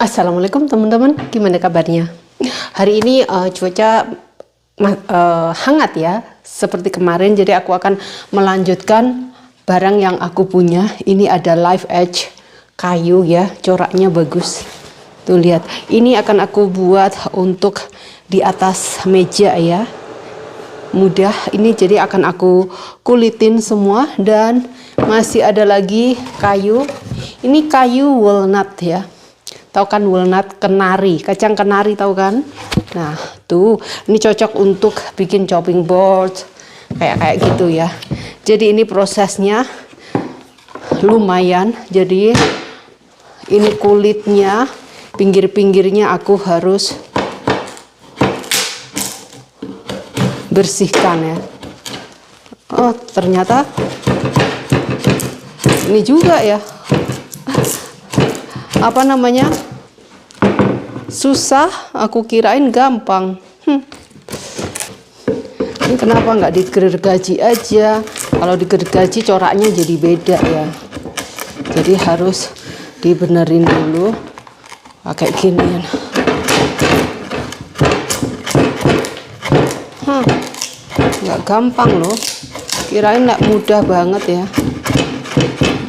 Assalamualaikum teman-teman, gimana kabarnya? Hari ini cuaca hangat ya, seperti kemarin. Jadi aku akan melanjutkan barang yang aku punya. Ini ada live edge kayu ya, coraknya bagus. Tuh lihat, ini akan aku buat untuk di atas meja ya. Mudah, ini jadi akan aku kulitin semua. Dan masih ada lagi kayu. Ini kayu walnut ya. Tahu kan walnut, kenari, kacang kenari tahu kan? Nah, tuh ini cocok untuk bikin chopping board kayak gitu ya. Jadi ini prosesnya lumayan. Jadi ini kulitnya, pinggir-pinggirnya aku harus bersihkan ya. Oh, ternyata ini juga ya. Apa namanya? Susah, aku kirain gampang. Ini kenapa nggak digergaji aja? Kalau digergaji coraknya jadi beda ya. Jadi harus dibenerin dulu pakai ginian. Nggak gampang loh. Kirain nggak mudah banget ya.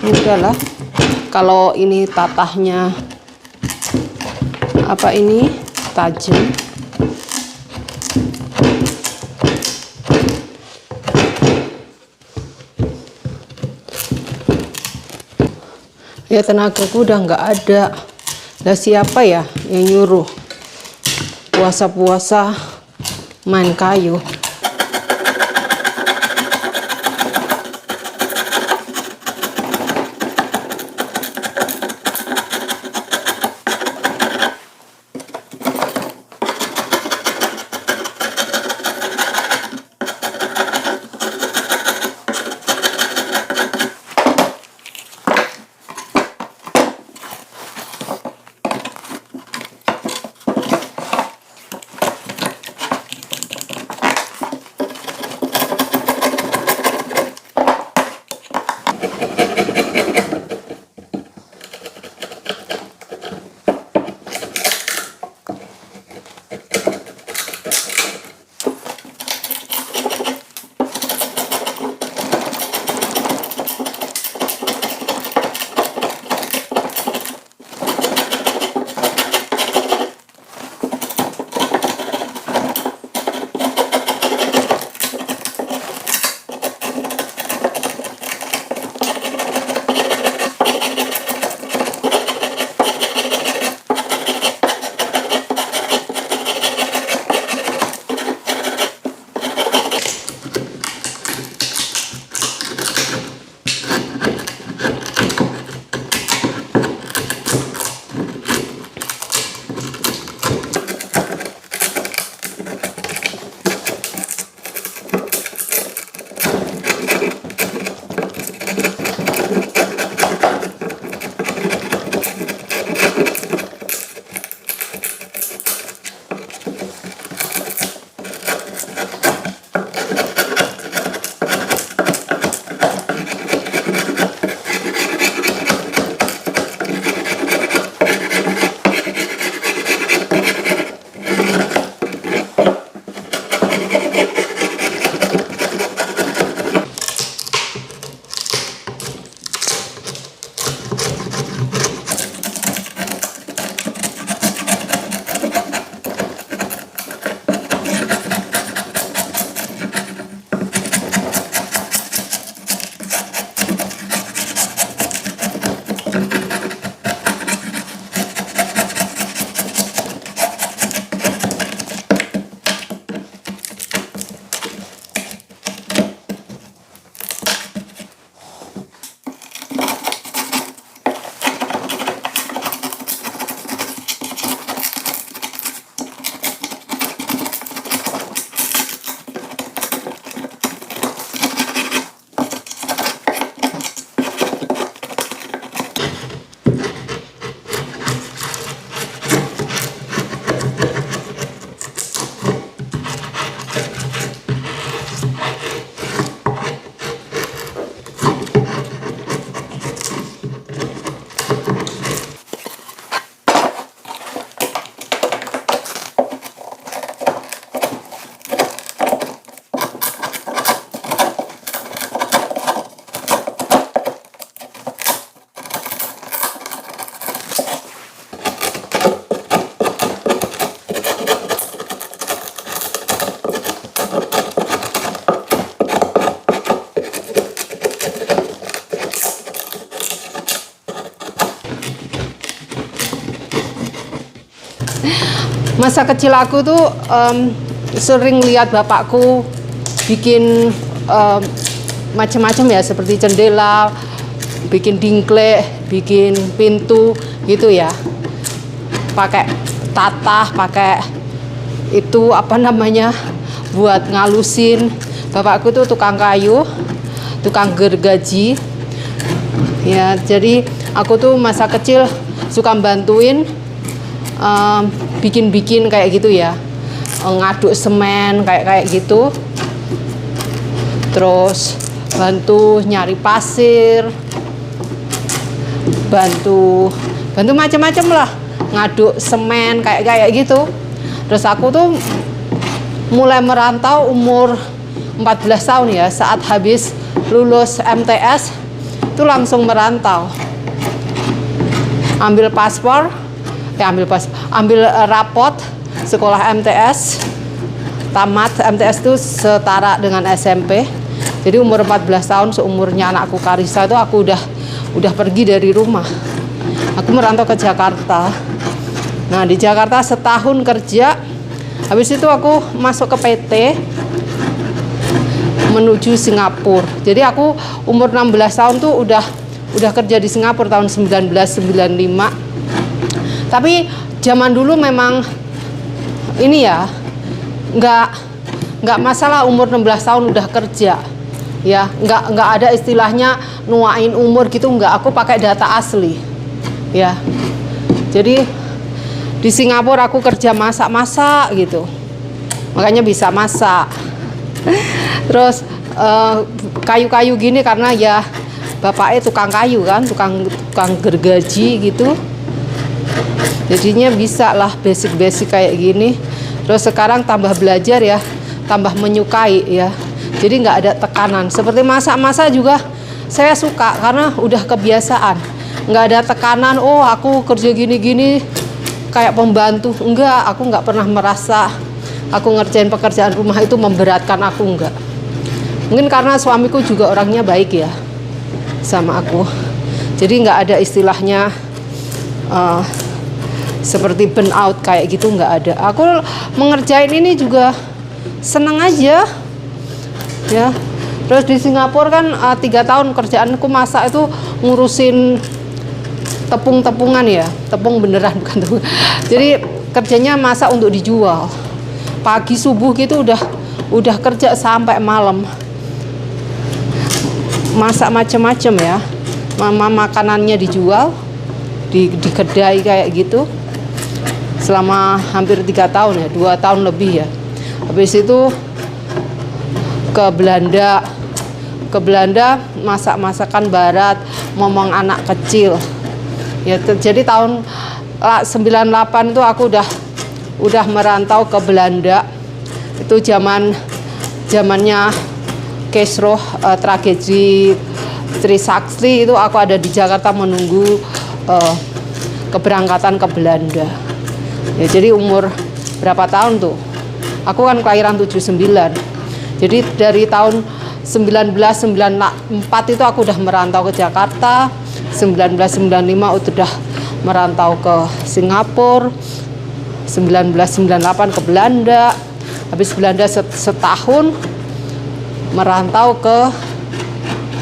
Mudah lah. Kalau ini tatahnya apa ini tajam. Ya tenagaku udah nggak ada. Lah siapa ya yang nyuruh puasa-puasa main kayu? Masa kecil aku tuh sering lihat bapakku bikin macam-macam ya, seperti jendela, bikin dingklek, bikin pintu gitu ya, pakai tatah, pakai itu apa namanya buat ngalusin. Bapakku tuh tukang kayu, tukang gergaji ya. Jadi aku tuh masa kecil suka bantuin bikin-bikin kayak gitu ya, ngaduk semen kayak gitu, terus bantu nyari pasir, bantu macam-macam lah, ngaduk semen kayak gitu. Terus aku tuh mulai merantau umur 14 tahun ya, saat habis lulus MTS itu langsung merantau, ambil rapot sekolah MTS, tamat MTS itu setara dengan SMP. Jadi umur 14 tahun, seumurnya anakku Karissa itu aku udah pergi dari rumah. Aku merantau ke Jakarta. Nah, di Jakarta setahun kerja. Habis itu aku masuk ke PT menuju Singapura. Jadi aku umur 16 tahun tuh udah kerja di Singapura tahun 1995. Tapi zaman dulu memang ini ya, nggak masalah umur 16 tahun udah kerja ya, nggak ada istilahnya nuain umur gitu, nggak. Aku pakai data asli ya. Jadi di Singapura aku kerja masak gitu, makanya bisa masak. Terus kayu-kayu gini karena ya bapaknya tukang kayu kan, tukang gergaji gitu, jadinya bisa lah basic kayak gini. Terus sekarang tambah belajar ya, tambah menyukai ya, jadi nggak ada tekanan. Seperti masak-masak juga saya suka karena udah kebiasaan, nggak ada tekanan. Oh, aku kerja gini-gini kayak pembantu, enggak. Aku nggak pernah merasa aku ngerjain pekerjaan rumah itu memberatkan aku, enggak. Mungkin karena suamiku juga orangnya baik ya sama aku, jadi nggak ada istilahnya seperti burn out kayak gitu, nggak ada. Aku mengerjain ini juga seneng aja ya. Terus di Singapura kan 3 tahun kerjaanku masak itu ngurusin tepung-tepungan ya, tepung beneran bukan tepung. Jadi kerjanya masak untuk dijual. Pagi subuh gitu udah kerja sampai malam. Masak macam-macam ya. Makanannya dijual di kedai kayak gitu. Selama hampir 3 tahun ya, 2 tahun lebih ya. Habis itu ke Belanda masak-masakan barat, ngomong anak kecil. Ya, jadi tahun 98 itu aku udah merantau ke Belanda. Itu zamannya Kesroh, tragedi Trisakti, itu aku ada di Jakarta menunggu keberangkatan ke Belanda. Ya, jadi umur berapa tahun tuh? Aku kan kelahiran 79. Jadi dari tahun 1994 itu aku udah merantau ke Jakarta. 1995 udah merantau ke Singapura. 1998 ke Belanda. Habis Belanda setahun merantau ke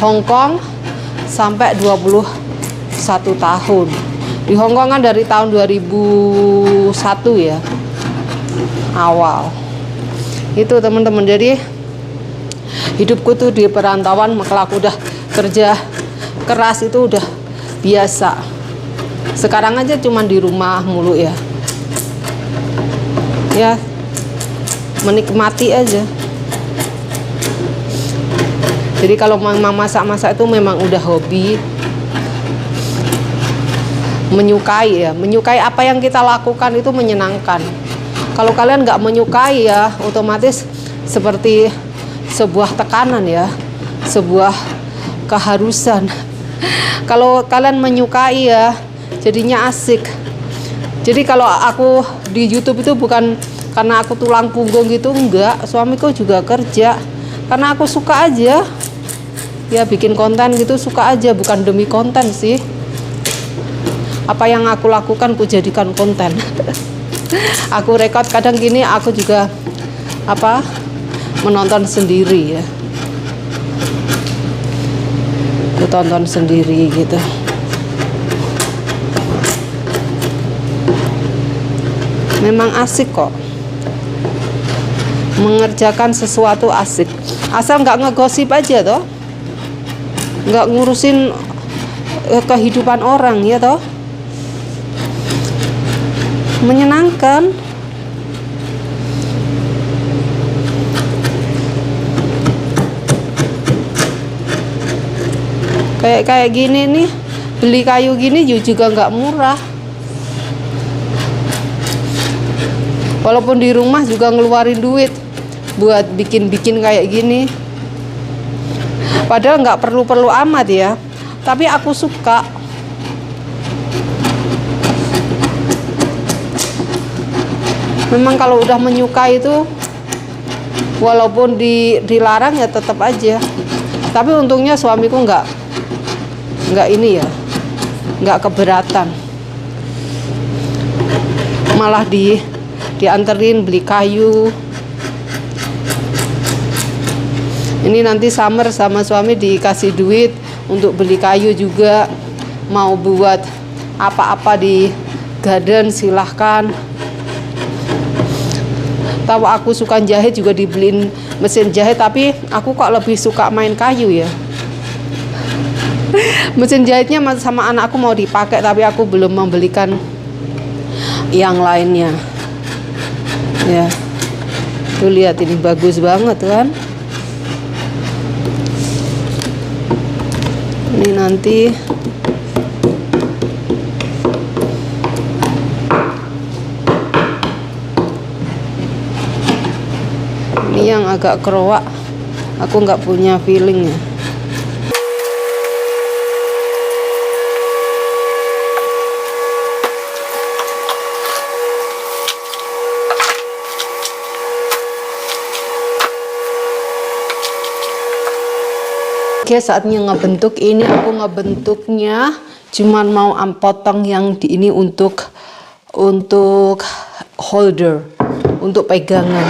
Hong Kong sampai 21 tahun. Di Hong Kong kan dari tahun 2001 ya, awal. Itu teman-teman, jadi hidupku tuh di perantauan, maka aku udah kerja keras itu udah biasa. Sekarang aja cuman di rumah mulu ya. Ya, menikmati aja. Jadi kalau memang masak-masak itu memang udah hobi, menyukai ya, menyukai apa yang kita lakukan itu menyenangkan. Kalau kalian nggak menyukai ya, otomatis seperti sebuah tekanan ya, sebuah keharusan. Kalau kalian menyukai ya, jadinya asik. Jadi kalau aku di YouTube itu bukan karena aku tulang punggung gitu, enggak. Suamiku juga kerja karena aku suka aja. Ya bikin konten gitu suka aja, bukan demi konten sih. Apa yang aku lakukan ku jadikan konten. Aku rekod kadang gini, aku juga apa menonton sendiri ya. Aku tonton sendiri gitu. Memang asik kok. Mengerjakan sesuatu asik. Asal nggak ngegosip aja toh. Nggak ngurusin kehidupan orang ya toh. Menyenangkan. Kayak gini nih, beli kayu gini juga nggak murah. Walaupun di rumah juga ngeluarin duit buat bikin kayak gini. Padahal nggak perlu amat ya, tapi aku suka. Memang kalau udah menyukai itu, walaupun dilarang ya tetap aja. Tapi untungnya suamiku nggak ini ya, nggak keberatan. Malah dianterin beli kayu. Ini nanti summer sama suami dikasih duit untuk beli kayu juga. Mau buat apa-apa di garden silahkan. Tahu aku suka jahit juga dibeliin mesin jahit, tapi aku kok lebih suka main kayu ya. Mesin jahitnya sama anakku mau dipakai, tapi aku belum membelikan yang lainnya. Ya, tuh lihat ini bagus banget kan. Ini nanti ini yang agak keroak, aku nggak punya feelingnya. Oke, saatnya ngebentuk. Ini aku ngebentuknya cuman mau potong yang di ini untuk holder, untuk pegangan.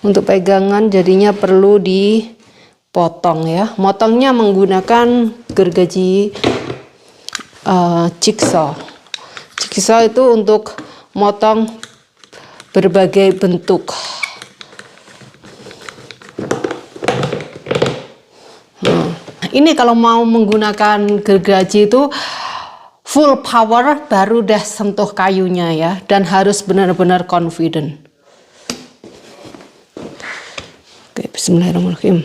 Untuk pegangan jadinya perlu dipotong ya. Motongnya menggunakan gergaji jigsaw. Jigsaw itu untuk motong berbagai bentuk. Ini kalau mau menggunakan gergaji itu full power baru dah sentuh kayunya ya, dan harus benar-benar confident. Oke, bismillahirrahmanirrahim.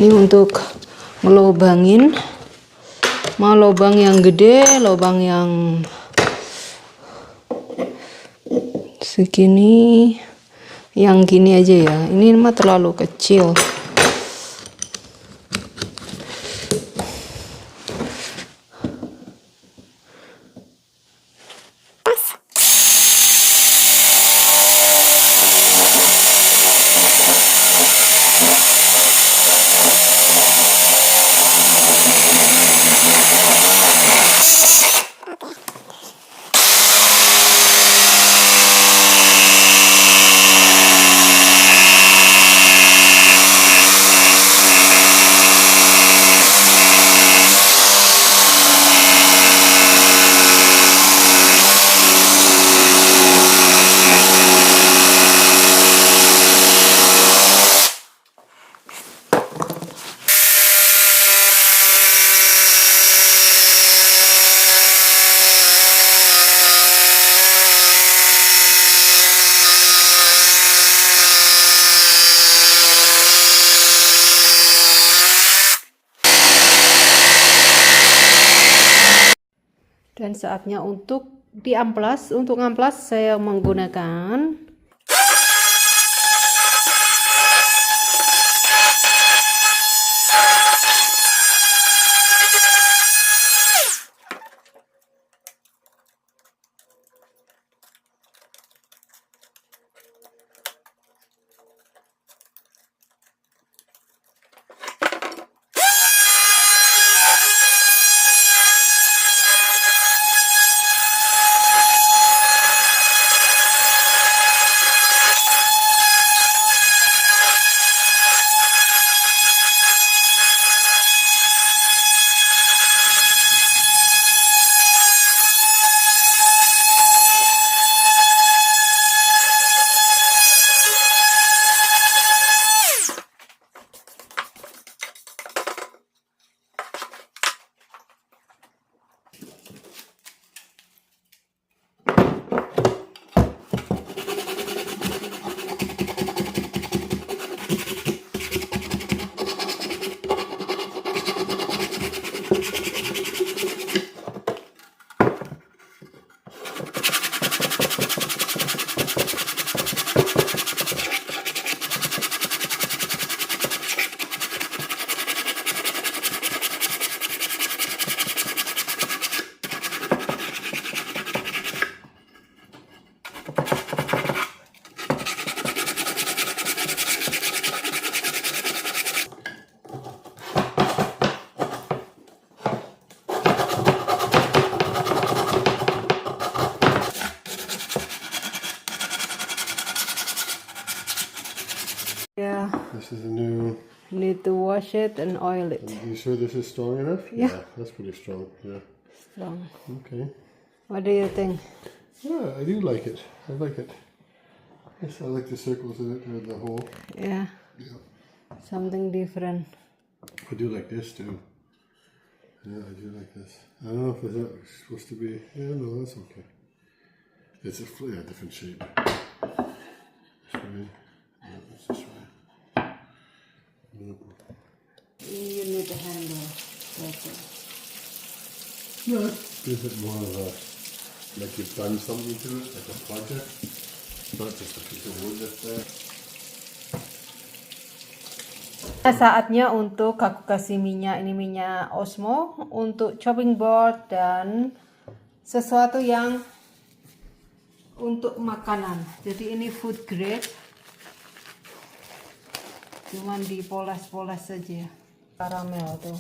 Ini untuk ngelobangin, mau lubang yang gede, lubang yang segini, yang gini aja ya. Ini mah terlalu kecil. Dan saatnya untuk diamplas. Untuk ngamplas saya menggunakan ya. This is a new. Need to wash it and oil it. You sure this is strong enough? Yeah. That's pretty strong. Yeah. Strong. Okay. What do you think? Yeah, I do like it. I like it. Yes, I like the circles in it or the hole. Yeah. Yeah. Something different. I do like this too. Yeah, I do like this. I don't know if it's supposed to be. Yeah, no, that's okay. It's a different shape. This way. Yeah, that's this way. Yeah. You need a handle. Yeah, gives it more of a, like you've done something to it, like a project. Not just a piece of wood that's there. Saatnya untuk aku kasih minyak, ini minyak Osmo untuk chopping board dan sesuatu yang untuk makanan. Jadi ini food grade, cuman dipoles-poles saja. Karamel tuh.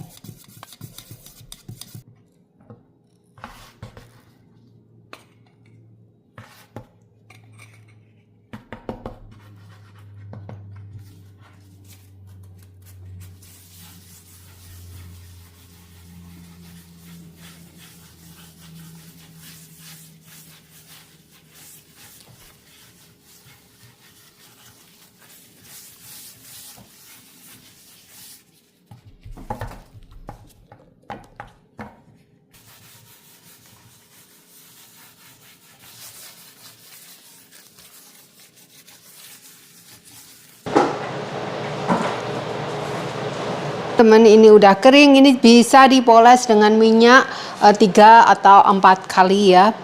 Teman, ini udah kering, ini bisa dipoles dengan minyak 3 atau 4 kali ya,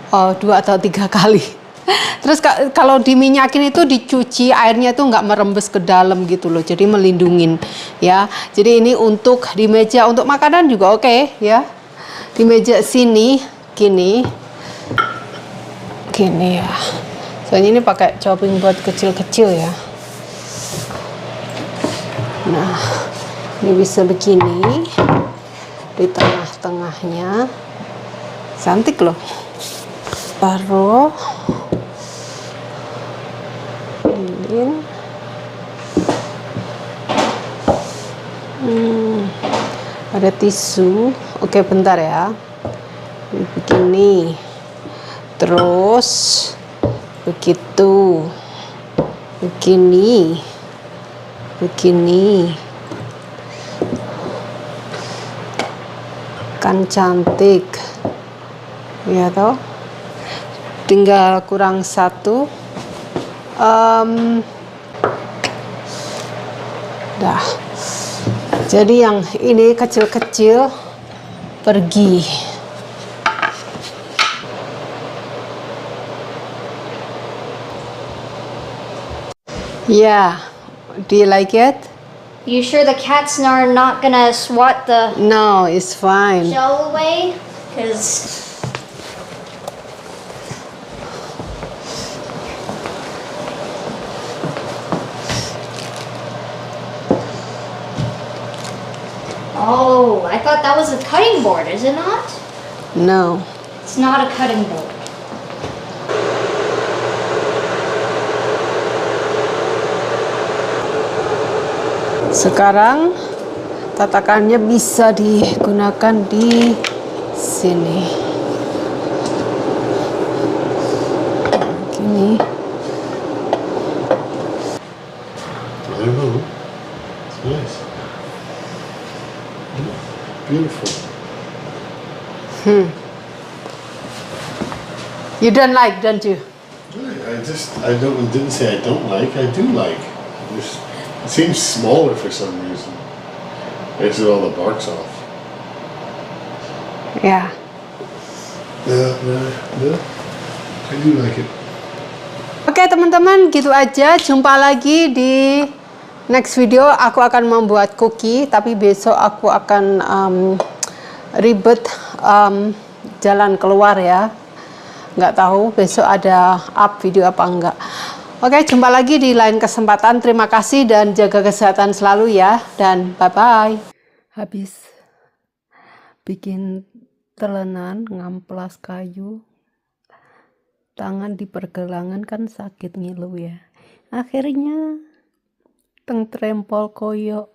2 atau 3 kali. Terus kalau diminyakin itu dicuci, airnya itu nggak merembes ke dalam gitu loh, jadi melindungin ya. Jadi ini untuk di meja, untuk makanan juga oke ya. Di meja sini gini ya, soalnya ini pakai chopping board kecil-kecil ya. Nah, ini bisa begini di tengah-tengahnya, cantik loh. Taruh lilin. Ada tisu. Oke, bentar ya. Begini, terus begitu, begini. Kan cantik ya toh, tinggal kurang 1 dah. Jadi yang ini kecil-kecil pergi Yeah. Do you like it? You sure the cats are not gonna swat the No, it's fine. shell away? Because oh, I thought that was a cutting board, is it not? No. It's not a cutting board. Sekarang tatakannya bisa digunakan di sini. Gini. I don't know. It's nice. Beautiful. You don't like, don't you? Didn't say I don't like, I do like. It seems smaller for some reason. Makes it all the bark's off. Ya. Yeah. I do like it. Oke teman-teman, gitu aja. Jumpa lagi di next video. Aku akan membuat cookie, tapi besok aku akan ribet jalan keluar ya. Nggak tahu besok ada up video apa enggak. Oke, jumpa lagi di lain kesempatan. Terima kasih dan jaga kesehatan selalu ya. Dan bye-bye. Habis bikin telenan, ngamplas kayu. Tangan di pergelangan kan sakit ngilu ya. Akhirnya teng trempol koyo.